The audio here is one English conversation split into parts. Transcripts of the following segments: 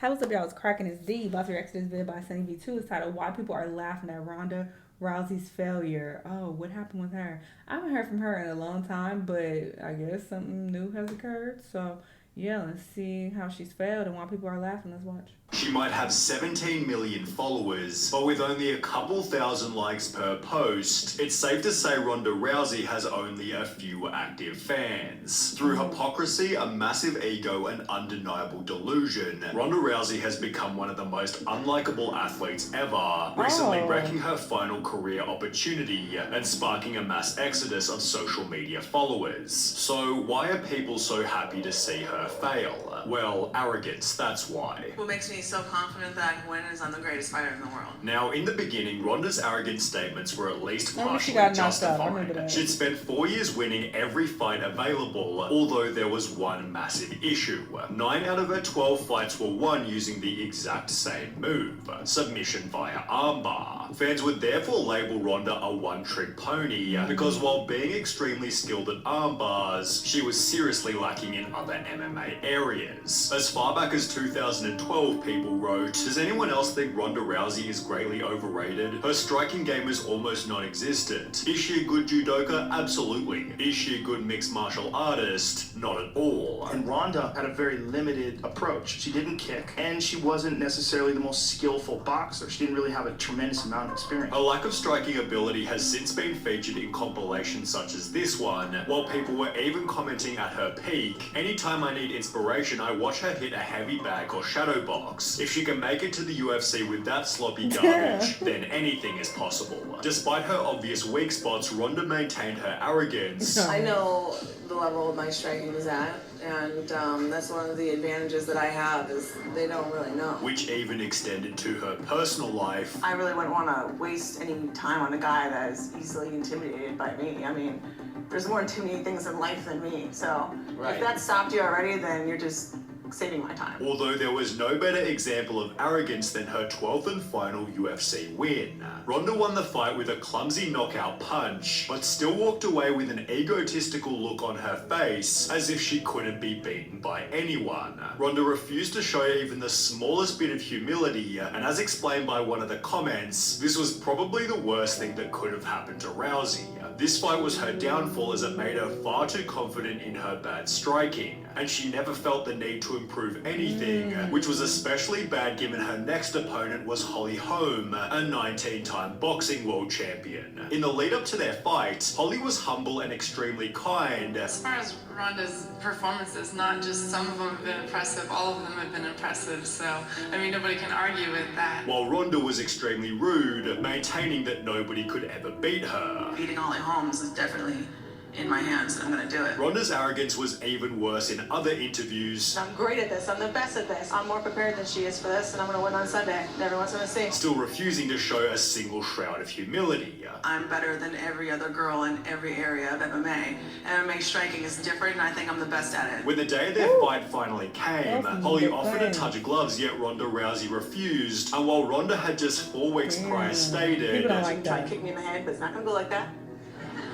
Hey, what's up, y'all? It's cracking his D. About to react to this video by Sunny V2. It's titled Why People Are Laughing at Ronda Rousey's Failure. Oh, what happened with her? I haven't heard from her in a long time, but I guess something new has occurred. So, yeah, let's see how she's failed and why people are laughing. Let's watch. She might have 17 million followers, but with only a couple thousand likes per post, it's safe to say Ronda Rousey has only a few active fans. Through hypocrisy, a massive ego, and undeniable delusion, Ronda Rousey has become one of the most unlikable athletes ever, recently wrecking her final career opportunity and sparking a mass exodus of social media followers. So why are people so happy to see her fail? Well, arrogance, that's why. What makes me so confident that I can win is I'm the greatest fighter in the world. Now, in the beginning, Ronda's arrogant statements were at least partially justified. She'd spent 4 years winning every fight available, although there was one massive issue. 9 out of her 12 fights were won using the exact same move, submission via armbar. Fans would therefore label Ronda a one-trick pony, because while being extremely skilled at armbars, she was seriously lacking in other MMA areas. As far back as 2012, people wrote, "Does anyone else think Ronda Rousey is greatly overrated? Her striking game is almost non-existent. Is she a good judoka? Absolutely. Is she a good mixed martial artist? Not at all." And Ronda had a very limited approach. She didn't kick, and she wasn't necessarily the most skillful boxer. She didn't really have a tremendous amount of experience. A lack of striking ability has since been featured in compilations such as this one, while people were even commenting at her peak, "Anytime I need inspiration, I watch her hit a heavy bag or shadow box. If she can make it to the UFC with that sloppy garbage, then anything is possible." Despite her obvious weak spots, Ronda maintained her arrogance. I know the level my striking is at, and that's one of the advantages that I have is they don't really know. Which even extended to her personal life. I really wouldn't want to waste any time on a guy that is easily intimidated by me. I mean, there's more intimidating things in life than me, so if that stopped you already, then you're just saving my time. Although there was no better example of arrogance than her 12th and final UFC win. Ronda won the fight with a clumsy knockout punch, but still walked away with an egotistical look on her face, as if she couldn't be beaten by anyone. Ronda refused to show even the smallest bit of humility, and as explained by one of the comments, this was probably the worst thing that could have happened to Rousey. This fight was her downfall as it made her far too confident in her bad striking, and she never felt the need to improve anything, which was especially bad given her next opponent was Holly Holm, a 19-time boxing world champion. In the lead up to their fight, Holly was humble and extremely kind. As far as Ronda's performances, not just some of them have been impressive, all of them have been impressive, so I mean nobody can argue with that. While Ronda was extremely rude, maintaining that nobody could ever beat her. Beating Holly Holm is definitely in my hands, and I'm gonna do it. Ronda's arrogance was even worse in other interviews. I'm great at this, I'm the best at this. I'm more prepared than she is for this, and I'm gonna win on Sunday. And everyone's gonna see. Still refusing to show a single shroud of humility. I'm better than every other girl in every area of MMA. MMA striking is different, and I think I'm the best at it. When the day of their fight finally came, Holly offered a touch of gloves, yet Ronda Rousey refused. And while Ronda had just 4 weeks prior stated, Try to kick me in the head, but it's not gonna go like that.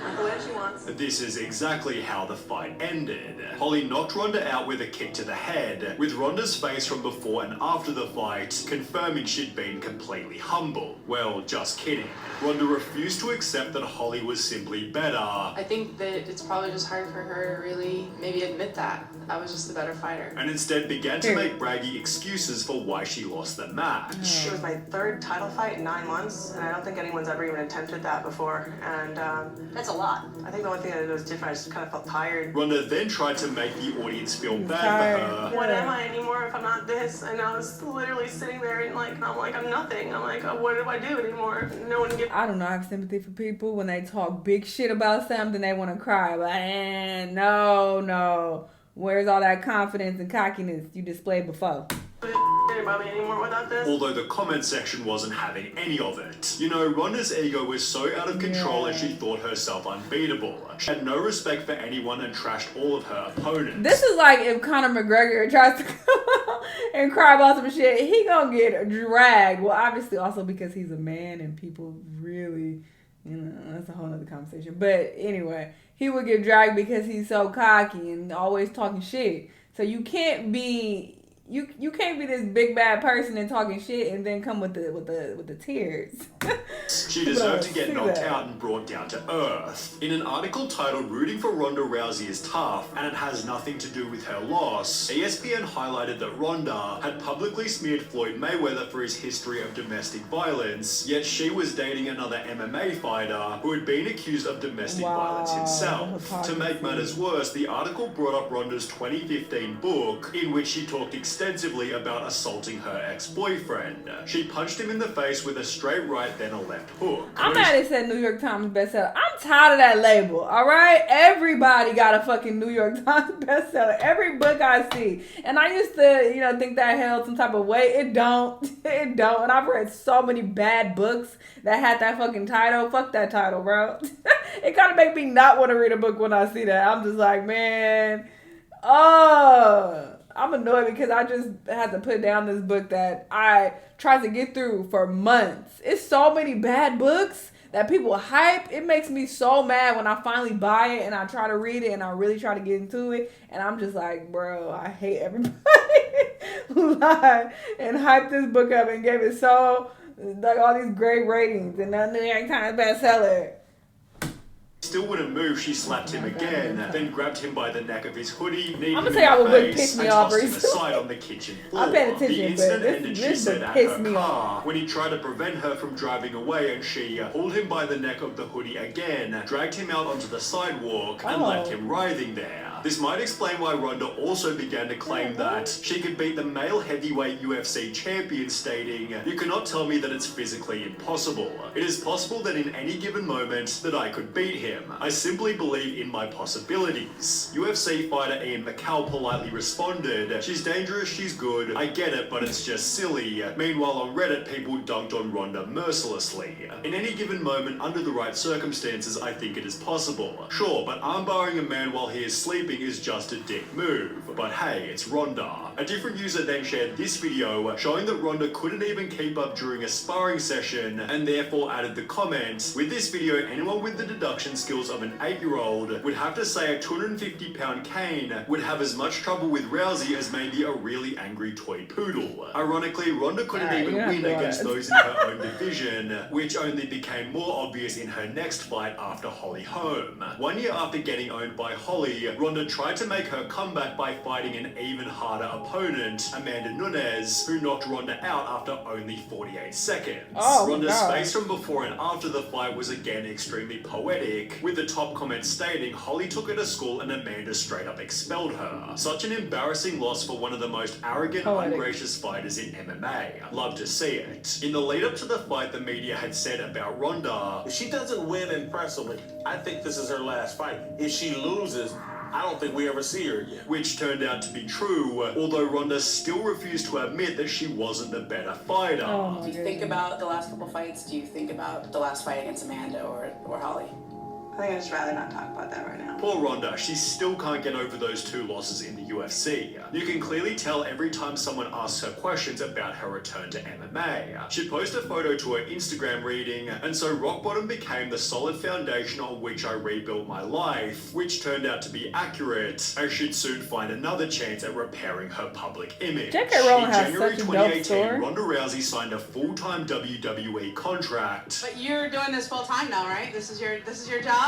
Not the way she wants. This is exactly how the fight ended. Holly knocked Ronda out with a kick to the head, with Ronda's face from before and after the fight confirming she'd been completely humble. Well, just kidding. Ronda refused to accept that Holly was simply better. I think that it's probably just hard for her to really maybe admit that I was just the better fighter. And instead began to make braggy excuses for why she lost the match. It was my 3rd title fight in 9 months, and I don't think anyone's ever even attempted that before. And that's a lot. I think the only thing that was different, I just kind of felt tired. Ronda then tried to make the audience feel bad for her. What am I anymore if I'm not this? And I was literally sitting there and I'm like, I'm nothing. I'm like, what do I do anymore? No one gives. I don't know. I have sympathy for people when they talk big shit about something, they want to cry. But no. Where's all that confidence and cockiness you displayed before? About me anymore without this. Although the comment section wasn't having any of it. You know, Ronda's ego was so out of control and she thought herself unbeatable. She had no respect for anyone and trashed all of her opponents. This is like if Conor McGregor tries to come out and cry about some shit, he gonna get dragged. Well, obviously also because he's a man and people really, that's a whole nother conversation. But anyway, he would get dragged because he's so cocky and always talking shit. So you can't be you can't be this big bad person and talking shit and then come with the tears. She deserved to get knocked out and brought down to earth. In an article titled "Rooting for Ronda Rousey is Tough and It Has Nothing to Do with Her Loss," ESPN highlighted that Ronda had publicly smeared Floyd Mayweather for his history of domestic violence, yet she was dating another MMA fighter who had been accused of domestic violence himself. To make matters worse, the article brought up Ronda's 2015 book, in which she talked extensively about assaulting her ex-boyfriend. She punched him in the face with a straight right, then a left hook. I'm mad it said New York Times bestseller. I'm tired of that label, alright? Everybody got a fucking New York Times bestseller. Every book I see. And I used to, think that held some type of weight. It don't. It don't. And I've read so many bad books that had that fucking title. Fuck that title, bro. It kind of make me not want to read a book when I see that. I'm just like, man, I'm annoyed because I just had to put down this book that I tried to get through for months. It's so many bad books that people hype. It makes me so mad when I finally buy it and I try to read it and I really try to get into it. And I'm just like, bro, I hate everybody who lied and hyped this book up and gave it all these great ratings and the New York Times bestseller. Still wouldn't move, she slapped him again, then grabbed him by the neck of his hoodie, kneed him in what the pissed face, me and off tossed him recently. aside on the kitchen floor. I'm paying attention, The incident but ended, she this said, book at pissed her me car, when he tried to prevent her from driving away, and she pulled him by the neck of the hoodie again, dragged him out onto the sidewalk, and left him writhing there. This might explain why Ronda also began to claim that she could beat the male heavyweight UFC champion, stating, "You cannot tell me that it's physically impossible. It is possible that in any given moment that I could beat him. I simply believe in my possibilities." UFC fighter Ian McCall politely responded, "She's dangerous, she's good, I get it, but it's just silly." Meanwhile, on Reddit, people dunked on Ronda mercilessly. "In any given moment, under the right circumstances, I think it is possible. Sure, but armbarring a man while he is sleeping is just a dick move. But hey, it's Ronda." A different user then shared this video showing that Ronda couldn't even keep up during a sparring session, and therefore added the comment, "With this video, anyone with the deduction skills of an 8-year-old would have to say a 250-pound cane would have as much trouble with Rousey as maybe a really angry toy poodle." Ironically, Ronda couldn't even win against those in her own division, which only became more obvious in her next fight after Holly Holm. 1 year after getting owned by Holly, Ronda tried to make her comeback by fighting an even harder opponent, Amanda Nunes, who knocked Ronda out after only 48 seconds. Ronda's face from before and after the fight was again extremely poetic, with the top comment stating Holly took her to school and Amanda straight up expelled her. Such an embarrassing loss for one of the most arrogant, ungracious fighters in MMA. Love to see it. In the lead up to the fight, the media had said about Ronda, "If she doesn't win impressively, I think this is her last fight. If she loses, I don't think we ever see her again." Which turned out to be true, although Ronda still refused to admit that she wasn't the better fighter. Do you think about the last couple fights? Do you think about the last fight against Amanda or Holly? I think I'd just rather not talk about that right now. Poor Ronda, she still can't get over those 2 losses in the UFC. You can clearly tell every time someone asks her questions about her return to MMA. She'd post a photo to her Instagram reading, "And so rock bottom became the solid foundation on which I rebuilt my life," which turned out to be accurate, as she'd soon find another chance at repairing her public image. J.K. Rowling In has January such a dope 2018, story. Ronda Rousey signed a full-time WWE contract. But you're doing this full time now, right? This is your job?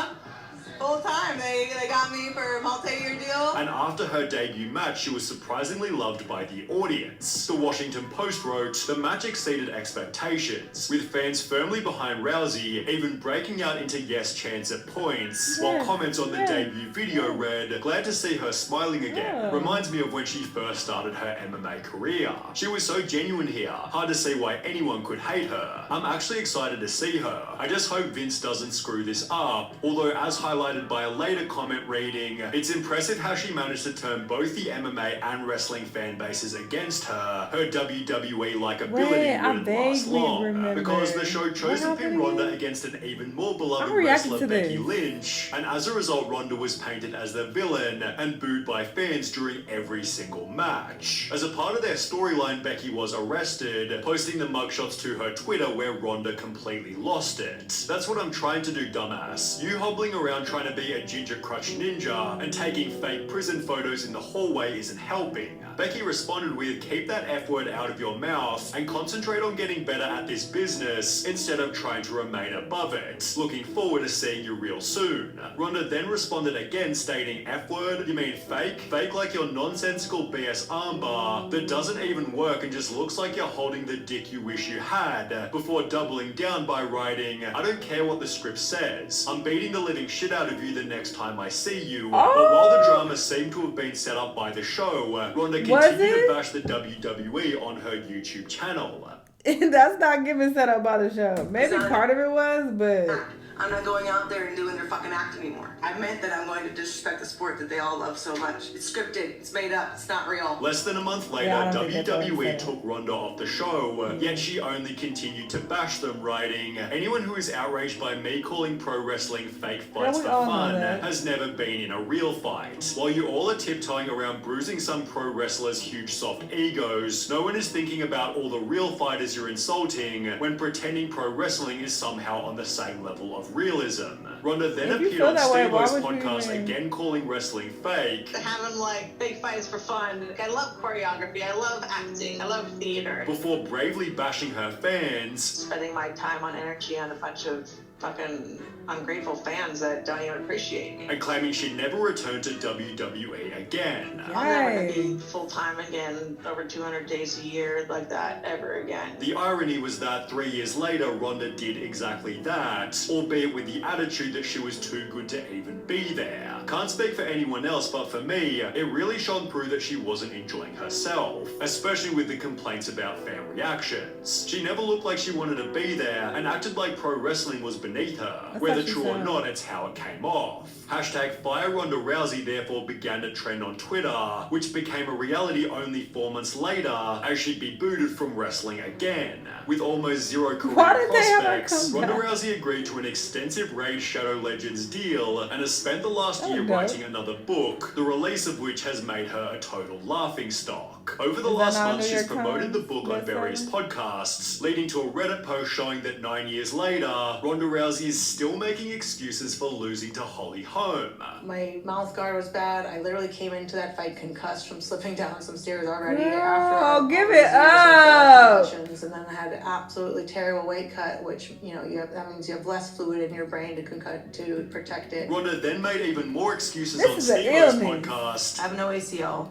Full time. They got me for a multi-year deal. And after her debut match, she was surprisingly loved by the audience. The Washington Post wrote, "The match exceeded expectations, with fans firmly behind Rousey, even breaking out into yes chants at points," while comments on the debut video read, "Glad to see her smiling again. Reminds me of when she first started her MMA career. She was so genuine here. Hard to see why anyone could hate her. I'm actually excited to see her. I just hope Vince doesn't screw this up." Although, as highlighted by a later comment reading, "It's impressive how she managed to turn both the MMA and wrestling fan bases against her. Her WWE likability wouldn't last long," because the show chose to pin Ronda against an even more beloved wrestler, Becky Lynch, and as a result, Ronda was painted as the villain and booed by fans during every single match. As a part of their storyline, Becky was arrested, posting the mugshots to her Twitter where Ronda completely lost it. "That's what I'm trying to do, dumbass. You hobbling around trying trying to be a ginger crutch ninja, and taking fake prison photos in the hallway isn't helping. Becky responded with, keep that F word out of your mouth and concentrate on getting better at this business instead of trying to remain above it. Looking forward to seeing you real soon. Ronda then responded again stating, F word? You mean fake? Fake like your nonsensical BS armbar that doesn't even work and just looks like you're holding the dick you wish you had, before doubling down by writing, I don't care what the script says. I'm beating the living shit out of you the next time I see you. But while the drama seemed to have been set up by the show, Ronda continued to bash the WWE on her YouTube channel. That's not giving set up by the show. Maybe part of it was, but... I'm not going out there and doing their fucking act anymore. I meant that I'm going to disrespect the sport that they all love so much. It's scripted, it's made up, it's not real. Less than a month later, WWE took Ronda off the show, yet she only continued to bash them, writing, anyone who is outraged by me calling pro wrestling fake fights for fun has never been in a real fight. While you all are tiptoeing around bruising some pro wrestlers' huge soft egos, no one is thinking about all the real fighters you're insulting when pretending pro wrestling is somehow on the same level of realism. Ronda then appeared on Steve-O's podcast again calling wrestling fake. Having like big fights for fun. I love choreography, I love acting, I love theater. Before bravely bashing her fans. Spending my time on energy on a bunch of fucking ungrateful fans that don't even appreciate me. And claiming she'd never return to WWE again. I'll never be full-time again, over 200 days a year like that ever again. The irony was that 3 years later, Ronda did exactly that, albeit with the attitude that she was too good to even be there. Can't speak for anyone else, but for me, it really shone through that she wasn't enjoying herself, especially with the complaints about fan reactions. She never looked like she wanted to be there and acted like pro wrestling was beneath her. Whether true or not, it's how it came off. Hashtag Fire Ronda Rousey therefore began to trend on Twitter, which became a reality only 4 months later as she'd be booted from wrestling again. With almost zero career prospects, Ronda Rousey agreed to an extensive Raid Shadow Legends deal and has spent the last year writing another book, the release of which has made her a total laughingstock. Over the last month, she's promoted the book on various podcasts, leading to a Reddit post showing that 9 years later, Ronda Rousey is still making excuses for losing to Holly Holm. My mouth guard was bad. I literally came into that fight concussed from slipping down some stairs already after. Give it up! And then I had an absolutely terrible weight cut, which, you know, that means you have less fluid in your brain to protect it. Ronda then made even more excuses on Steve-O's podcast. I have no ACL.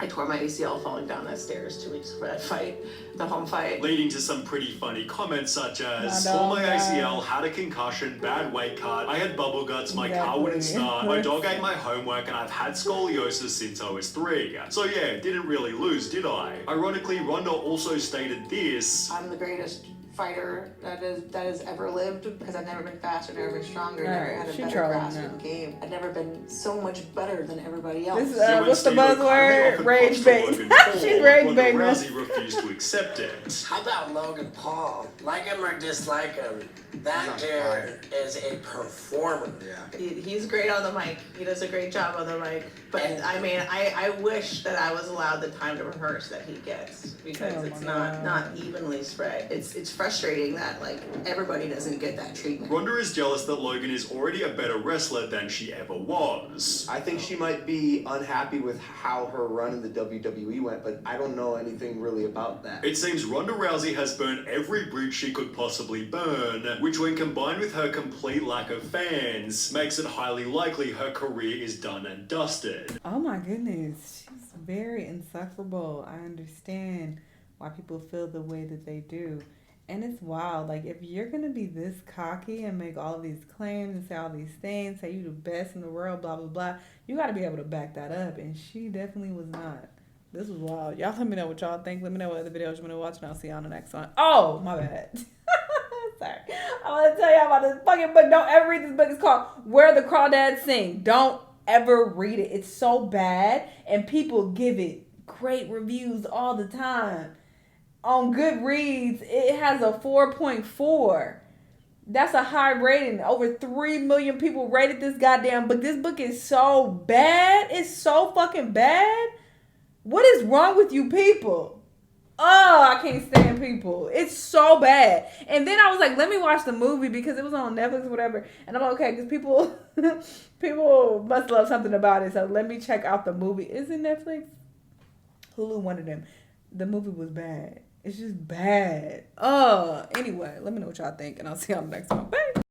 I tore my ACL falling down that stairs 2 weeks before that fight, the home fight. Leading to some pretty funny comments such as, tore my ACL, had a concussion, bad weight cut, I had bubble guts, my car wouldn't start, my dog ate my homework, and I've had scoliosis since I was 3. So yeah, didn't really lose, did I? Ironically, Ronda also stated this. I'm the greatest fighter that has ever lived because I've never been faster, never been stronger, never had a better grasp of the game. I've never been so much better than everybody else. What's the buzzword? Rage bait. She's rage bait. Rousey refused to accept it. How about Logan Paul? Like him or dislike him, that dude is a performer. Yeah. He's great on the mic. He does a great job on the mic. But I mean, I wish that I was allowed the time to rehearse that he gets because it's not evenly spread. It's frustrating that like everybody doesn't get that treatment. Ronda is jealous that Logan is already a better wrestler than she ever was. I think she might be unhappy with how her run in the WWE went, but I don't know anything really about that. It seems Ronda Rousey has burned every bridge she could possibly burn, which when combined with her complete lack of fans, makes it highly likely her career is done and dusted. Oh my goodness, she's very insufferable. I understand why people feel the way that they do. And it's wild. Like, if you're going to be this cocky and make all of these claims and say all these things, say you're the best in the world, blah, blah, blah, you got to be able to back that up. And she definitely was not. This was wild. Y'all let me know what y'all think. Let me know what other videos you want to watch, and I'll see y'all on the next one. Oh, my bad. Sorry. I want to tell y'all about this fucking book. Don't ever read this book. It's called Where the Crawdads Sing. Don't ever read it. It's so bad, and people give it great reviews all the time. On Goodreads, it has a 4.4. That's a high rating. Over 3 million people rated this goddamn book. This book is so bad. It's so fucking bad. What is wrong with you people? Oh, I can't stand people. It's so bad. And then I was like, let me watch the movie because it was on Netflix or whatever. And I'm like, okay, because people must love something about it. So let me check out the movie. Is it Netflix? Hulu, one of them. The movie was bad. It's just bad. Anyway, let me know what y'all think, and I'll see y'all next one. Bye.